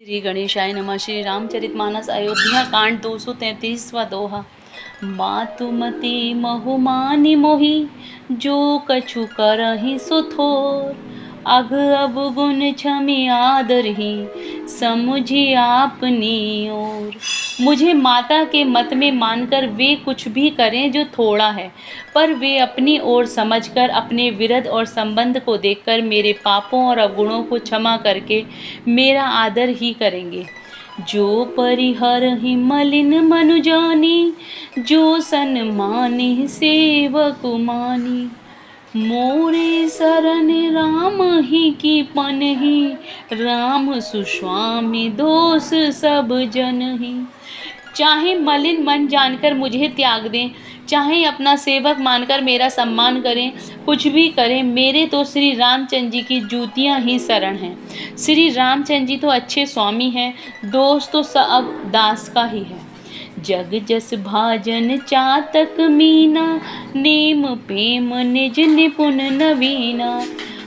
श्री गणेशाय नमः। श्री रामचरितमानस अयोध्या कांड 233वां दोहा। मातुमति महुमानि मोहि जो कछु करहि सो थोर। अघ अब गुण क्षमि आदरहि समुझि आपनी ओर। मुझे माता के मत में मानकर वे कुछ भी करें जो थोड़ा है, पर वे अपनी ओर समझकर अपने विरध और संबंध को देखकर मेरे पापों और अवगुणों को क्षमा करके मेरा आदर ही करेंगे। जो परिहरहि मलिन मनु जानी, जो सन्मानि सेवक मानी। मोरे शरण राम ही की पनहि, राम सुस्वामी दोष सब जनहि। चाहे मलिन मन जानकर मुझे त्याग दें, चाहे अपना सेवक मानकर मेरा सम्मान करें, कुछ भी करें, मेरे तो श्री रामचंद्र जी की जूतियाँ ही शरण हैं। श्री रामचंद्र जी तो अच्छे स्वामी हैं, दोस्त तो सब दास का ही है। जग जस भाजन चातक मीना, नेम प्रेम निज निपुण नवीना।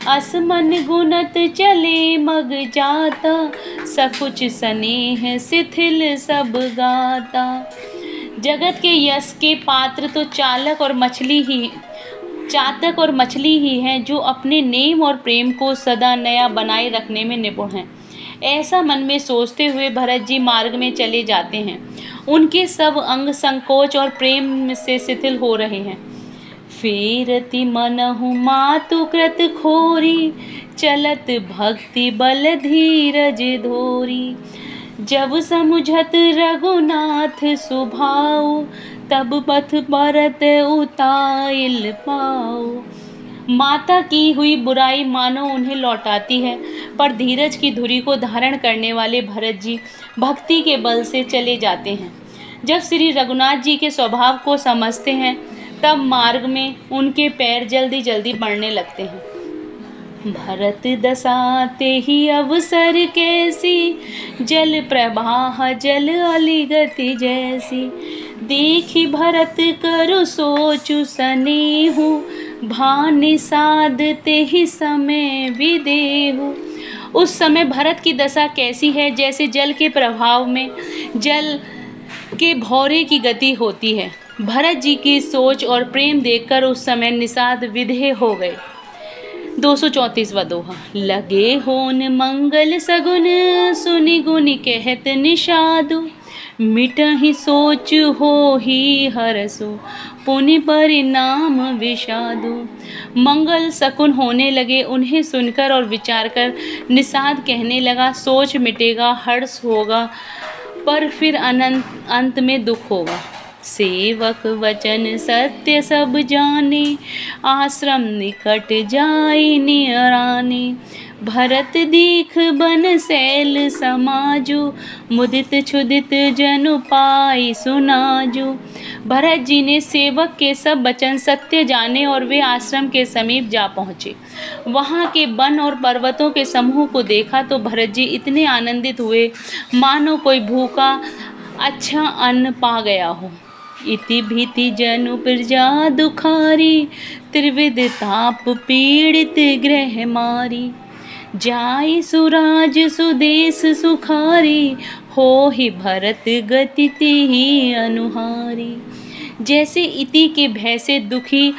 असमन गुणत चले मग जाता, सकुच स्नेह शिथिल सब गाता। जगत के यश के पात्र तो चातक और मछली ही हैं, जो अपने नेम और प्रेम को सदा नया बनाए रखने में निपुण हैं। ऐसा मन में सोचते हुए भरत जी मार्ग में चले जाते हैं। उनके सब अंग संकोच और प्रेम से शिथिल हो रहे हैं। फेरति मनहु मातु कृत खोरी, चलत भक्ति बल धीरज धोरी। जब समुझत रघुनाथ सुभाऊ, तब पथ भरत उताइल पाऊ। माता की हुई बुराई मानो उन्हें लौटाती है, पर धीरज की धुरी को धारण करने वाले भरत जी भक्ति के बल से चले जाते हैं। जब श्री रघुनाथ जी के स्वभाव को समझते हैं, तब मार्ग में उनके पैर जल्दी जल्दी बढ़ने लगते हैं। भरत दसाते ही अवसर कैसी, जल प्रवाह जल अलिगति जैसी। देखी भरत करु सोचु सनेहु, भानि साधते ही समय विदेहु। उस समय भरत की दशा कैसी है, जैसे जल के प्रभाव में जल के भौरे की गति होती है। भरत जी की सोच और प्रेम देखकर उस समय निषाद विधेय हो गए। 234वां दोहा। लगे होन मंगल सगुन, सुनि गुनि कहत निषादु। मिटहि सोच हो ही हरसु, पुनि परिणाम विषादु। मंगल शकुन होने लगे, उन्हें सुनकर और विचार कर निषाद कहने लगा। सोच मिटेगा, हर्ष होगा, पर फिर अंत में दुख होगा। सेवक वचन सत्य सब जाने, आश्रम निकट जाई नियराने। भरत दीख बन शैल समाजु, मुदित क्षुदित जनु पाई सुनाजु। भरत जी ने सेवक के सब वचन सत्य जाने और वे आश्रम के समीप जा पहुँचे। वहाँ के वन और पर्वतों के समूह को देखा तो भरत जी इतने आनंदित हुए मानो कोई भूखा अच्छा अन्न पा गया हो। इति भीति जनु प्रजा दुखारी, त्रिविध ताप पीड़ित गृह मारी। जाई सुराज सुदेश सुखारी, हो ही भरत गति तिहि अनुहारी। जैसे इति के भय से दुखी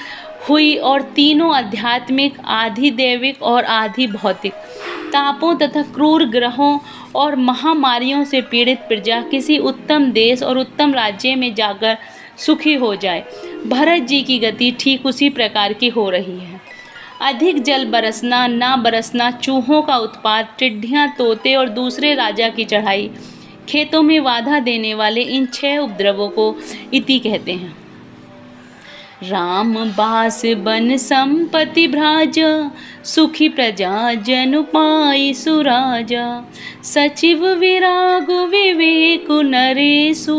हुई और तीनों आध्यात्मिक, आधि दैविक और आधि भौतिक तापों तथा क्रूर ग्रहों और महामारियों से पीड़ित प्रजा किसी उत्तम देश और उत्तम राज्य में जाकर सुखी हो जाए, भरत जी की गति ठीक उसी प्रकार की हो रही है। अधिक जल बरसना, ना बरसना, चूहों का उत्पात, टिड्डियाँ, तोते और दूसरे राजा की चढ़ाई, खेतों में बाधा देने वाले इन 6 उपद्रवों को इति कहते हैं। राम बास बन संपत्ति भ्राजा, सुखी प्रजा जनु पाई सुराजा। सचिव विराग विवेक नरेशु,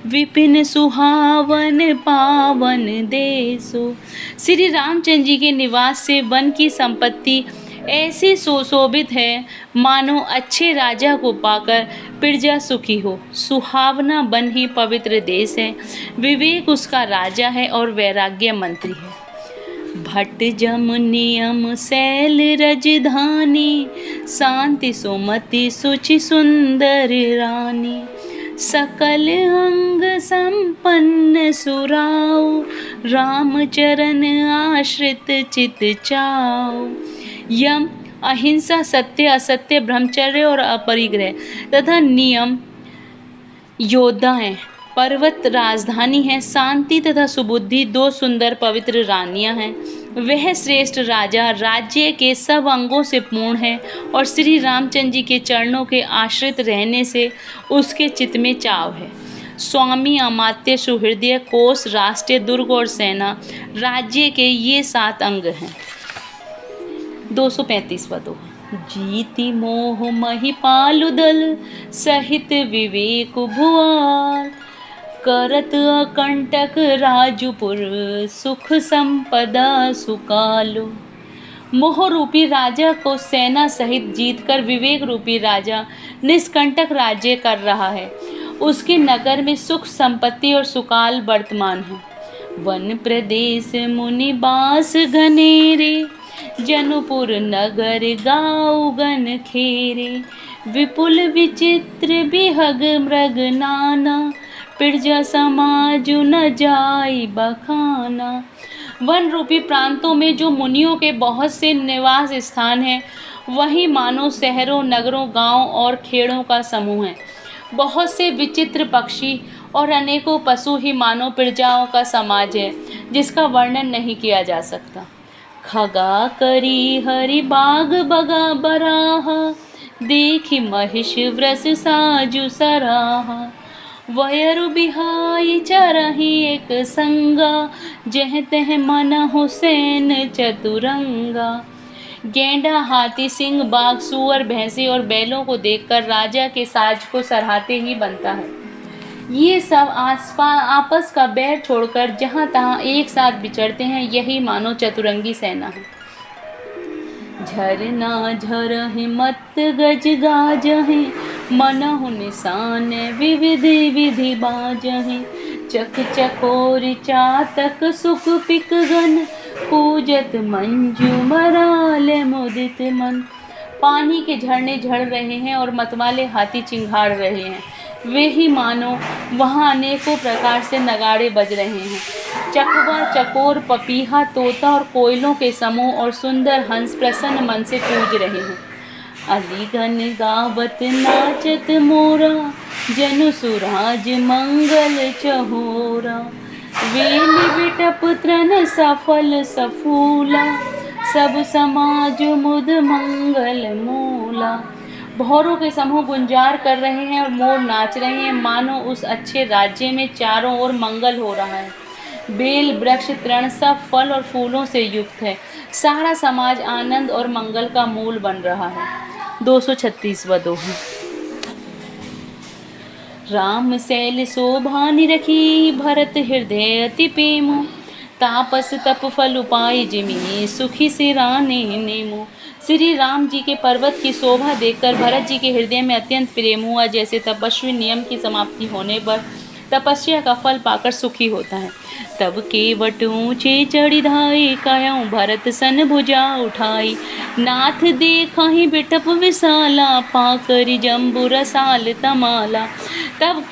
विपिन सुहावन पावन देशु। श्री रामचंद्र जी के निवास से वन की संपत्ति ऐसी सुशोभित है, मानो अच्छे राजा को पाकर प्रजा सुखी हो। सुहावना वन ही पवित्र देश है, विवेक उसका राजा है और वैराग्य मंत्री है। भट्ट जम नियम शैल रजधानी, शांति सुमति सुचि सुंदर रानी। सकल अंग संपन्न सुराओ, राम चरण आश्रित चित चाओ। यम अहिंसा, सत्य असत्य, ब्रह्मचर्य और अपरिग्रह तथा नियम योद्धा हैं। पर्वत राजधानी है। शांति तथा सुबुद्धि दो सुंदर पवित्र रानियां हैं। वह श्रेष्ठ राजा राज्य के सब अंगों से पूर्ण है और श्री रामचंद्र जी के चरणों के आश्रित रहने से उसके चित्त में चाव है। स्वामी, अमात्य, सुहृदय, कोष, राष्ट्रीय दुर्ग और सेना राज्य के ये 7 अंग हैं। 235वां दोहा। जीति मोह महिपाल दल, सहित विवेक भुआर। करत अकंटक राजपुर, सुख संपदा सुकालो। मोह रूपी राजा को सेना सहित जीतकर विवेक रूपी राजा निष्कंटक राज्य कर रहा है। उसके नगर में सुख संपत्ति और सुकाल वर्तमान है। वन प्रदेश मुनि बास घनेरे, जनपुर नगर गाँव गन खेरे। विपुल विचित्र बिहग मृग नाना, प्रजा समाज न जाई बखाना। वन रूपी प्रांतों में जो मुनियों के बहुत से निवास स्थान हैं, वहीं मानो शहरों, नगरों, गांव और खेड़ों का समूह है। बहुत से विचित्र पक्षी और अनेकों पशु ही मानो प्रजाओं का समाज है, जिसका वर्णन नहीं किया जा सकता। खगा करी हरि बाग बगा बराहा, देखी महिष व्रस साजु सराहा। वयरु बिहाई चरही एक संगा, जह तह मनहु सैन चतुरंगा। गेंडा, हाथी, सिंह, बाघ, सूअर, भैंसे और बैलों को देखकर राजा के साज को सराहते ही बनता है। ये सब आपस का बैर छोड़कर जहाँ तहाँ एक साथ विचरते हैं, यही मानो चतुरंगी सेना है। झरना झरहि मत गज गाजहि, मनहु निशान विविधि विधि बाजहि। चक चकोर चातक सुख पिक गन, पूजत मंजू मराल मुदित मन। पानी के झरने झड़ रहे हैं और मतवाले हाथी चिंघाड़ रहे हैं। वे ही मानो वहाँ अनेकों प्रकार से नगाड़े बज रहे हैं। चकवा, चकोर, पपीहा, तोता और कोयलों के समूह और सुंदर हंस प्रसन्न मन से कूज रहे हैं। अलीगन गावत नाचत मोरा, जनु सुराज मंगल चहोरा। वेली बिटप त्रन सफल सफूला, सब समाज मुद मंगल मूला। भौरों के समूह गुंजार कर रहे हैं और मोर नाच रहे हैं, मानो उस अच्छे राज्य में चारों ओर मंगल हो रहा है। बेल, वृक्ष, तृण सब फल और फूलों से युक्त है। सारा समाज आनंद और मंगल का मूल बन रहा है। 236वां दोहा। राम शैल शोभा निरखी, भरत हृदय अति प्रेमो। तापस तप फल उपाय जिमि, सुखी सिराने नेमो। श्री राम जी के पर्वत की शोभा देखकर भरत जी के हृदय में अत्यंत प्रेम हुआ। जैसे तपस्वी नियम की समाप्ति होने पर तपस्या का फल पाकर सुखी होता है। तब केवट ऊँचे चढ़ी धाई, कायऊ भरत सन भुजा उठाई। नाथ देखहि बिटप विशाला, पाकरि जम्बू रसाल तमाला। तब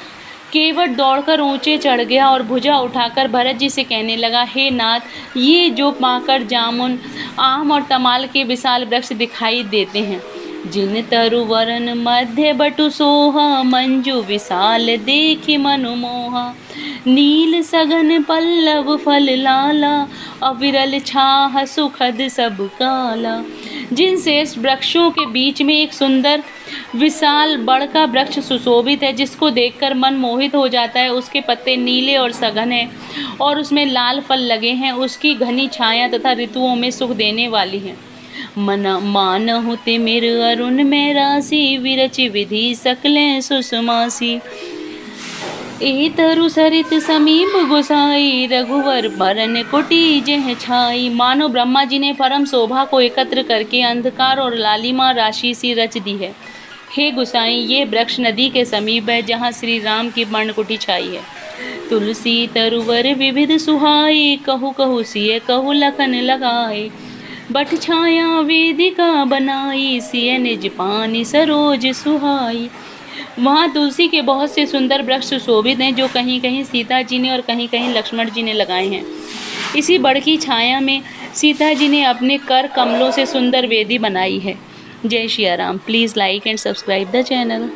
केवट दौड़कर ऊंचे चढ़ गया और भुजा उठाकर भरत जी से कहने लगा, हे नाथ, ये जो पाकर जामुन, आम और तमाल के विशाल वृक्ष दिखाई देते हैं, जिन तरुवरन मध्य बटु सोहा, मंजू विशाल देखि मनु मोहा। नील सघन पल्लव फल लाला, अविरल छाह सुखद सब काला। जिन शेष वृक्षों के बीच में एक सुंदर विशाल बड़ का वृक्ष सुशोभित है, जिसको देखकर मन मोहित हो जाता है। उसके पत्ते नीले और सघन हैं और उसमें लाल फल लगे हैं। उसकी घनी छाया तथा ऋतुओं में सुख देने वाली है। मानहु तिमिर अरुण में राशि, विरचि विधि सकलें सुषमासी। ए तरु सरित समीप गुसाई, रघुवर बरन कुटी जह छाई। मानो ब्रह्मा जी ने परम शोभा को एकत्र करके अंधकार और लालिमा राशि सी रच दी है। हे गुसाई, ये वृक्ष नदी के समीप है, जहाँ श्री राम की पर्णकुटी छाई है। तुलसी तरुवर विविध सुहाई, कहु कहु सिय कहु लखन लगाए। बट छाया वेदिका बनाई, सिय निज पानी सरोज सुहाई। वहाँ तुलसी के बहुत से सुंदर वृक्ष सुशोभित हैं, जो कहीं कहीं सीता जी ने और कहीं कहीं लक्ष्मण जी ने लगाए हैं। इसी बड़ की छाया में सीता जी ने अपने कर कमलों से सुंदर वेदी बनाई है। जय Shri Ram. Please like and subscribe the channel.